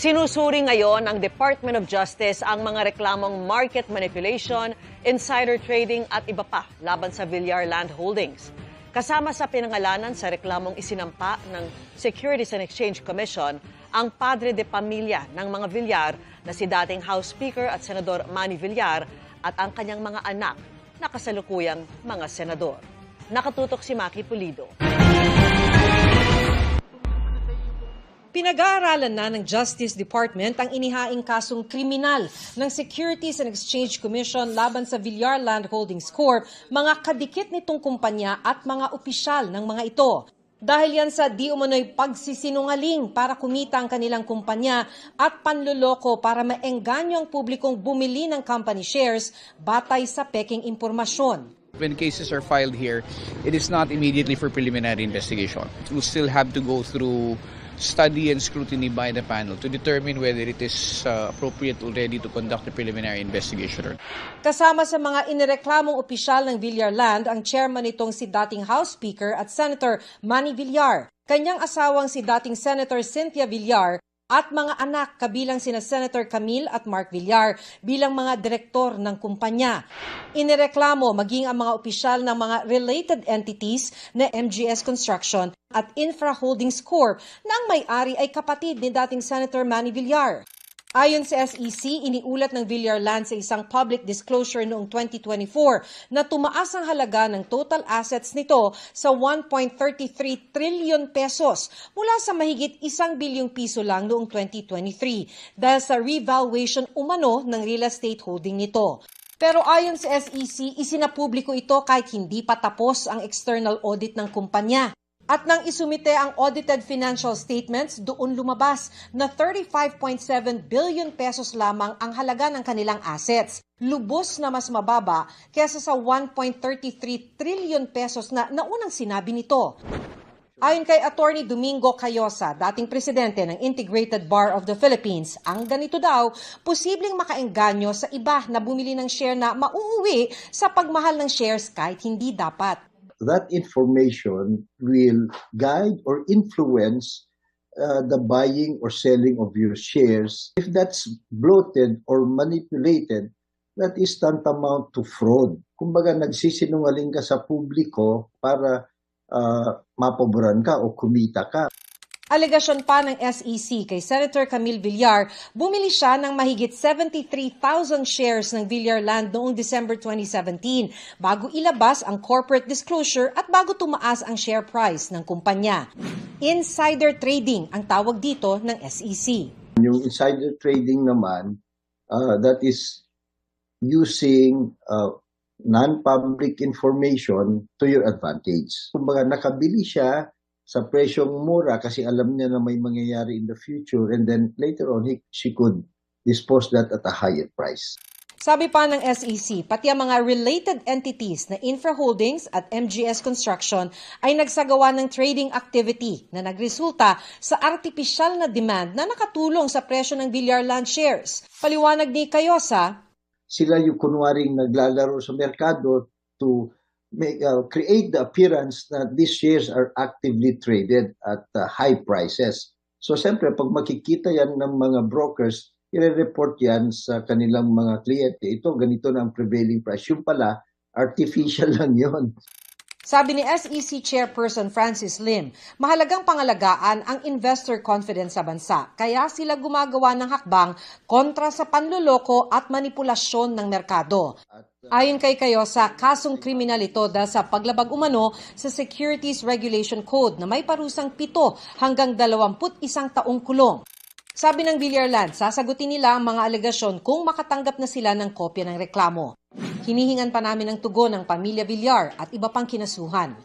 Sinusuri ngayon ng Department of Justice ang mga reklamong market manipulation, insider trading at iba pa laban sa Villar Land Holdings. Kasama sa pinangalanan sa reklamong isinampa ng Securities and Exchange Commission ang padre de pamilya ng mga Villar na si dating House Speaker at Senador Manny Villar at ang kanyang mga anak na kasalukuyang mga senador. Nakatutok si Maki Pulido. Pinag-aaralan na ng Justice Department ang inihaing kasong kriminal ng Securities and Exchange Commission laban sa Villar Land Holdings Corp, mga kadikit nitong kumpanya at mga opisyal ng mga ito. Dahil yan sa di umano'y pagsisinungaling para kumita ang kanilang kumpanya at panluloko para maengganyo ang publikong bumili ng company shares batay sa peking impormasyon. When cases are filed here, it is not immediately for preliminary investigation. It will still have to go through study and scrutiny by the panel to determine whether it is appropriate already to conduct the preliminary investigation. Kasama sa mga inireklamong opisyal ng Villar Land ang chairman nitong si dating House Speaker at Senator Manny Villar, kanyang asawang si dating Senator Cynthia Villar at mga anak kabilang sina Senator Camille at Mark Villar bilang mga direktor ng kumpanya. Inireklamo maging ang mga opisyal ng mga related entities na MGS Construction at Infra Holdings Corp na ang may-ari ay kapatid ni dating Senator Manny Villar. Ayon sa SEC, iniulat ng Villar Land sa isang public disclosure noong 2024 na tumaas ang halaga ng total assets nito sa 1.33 trillion pesos mula sa mahigit 1 bilyong piso lang noong 2023 dahil sa revaluation umano ng real estate holding nito. Pero ayon sa SEC, isinapubliko ito kahit hindi pa tapos ang external audit ng kumpanya. At nang isumite ang audited financial statements, doon lumabas na 35.7 billion pesos lamang ang halaga ng kanilang assets. Lubos na mas mababa kaysa sa 1.33 trillion pesos na naunang sinabi nito. Ayon kay Attorney Domingo Cayosa, dating presidente ng Integrated Bar of the Philippines, ang ganito daw, posibleng makaengganyo sa iba na bumili ng share na mauuwi sa pagmahal ng shares kahit hindi dapat. That information will guide or influence the buying or selling of your shares. If that's bloated or manipulated, that is tantamount to fraud. Kumbaga, nagsisinungaling ka sa publiko para mapaboran ka o kumita ka. Alegasyon pa ng SEC kay Senator Camille Villar, bumili siya ng mahigit 73,000 shares ng Villar Land noong December 2017 bago ilabas ang corporate disclosure at bago tumaas ang share price ng kumpanya. Insider trading ang tawag dito ng SEC. Yung insider trading naman, that is using non-public information to your advantage. Kumbaga, nakabili siya sa presyong mura kasi alam niya na may mangyayari in the future and then later on she could dispose that at a higher price. Sabi pa ng SEC, pati ang mga related entities na Infra Holdings at MGS Construction ay nagsagawa ng trading activity na nagresulta sa artificial na demand na nakatulong sa presyo ng Villar Land shares. Paliwanag ni Cayosa, sila yung kunwaring naglalaro sa merkado to create the appearance that these shares are actively traded at high prices. So, siyempre, pag makikita yan ng mga brokers, i-report yan sa kanilang mga kliyente. Ito, ganito na ang prevailing price. Yung pala, artificial lang yon. Sabi ni SEC Chairperson Francis Lim, mahalagang pangalagaan ang investor confidence sa bansa. Kaya sila gumagawa ng hakbang kontra sa panloloko at manipulasyon ng merkado. Ayon kay Cayosa, kasong kriminal ito dahil sa paglabag umano sa Securities Regulation Code na may parusang 7 hanggang 21 taong kulong. Sabi ng Villar Land, sasagutin nila ang mga alegasyon kung makatanggap na sila ng kopya ng reklamo. Hinihingan pa namin ng tugon ng pamilya Villar at iba pang kinasuhan.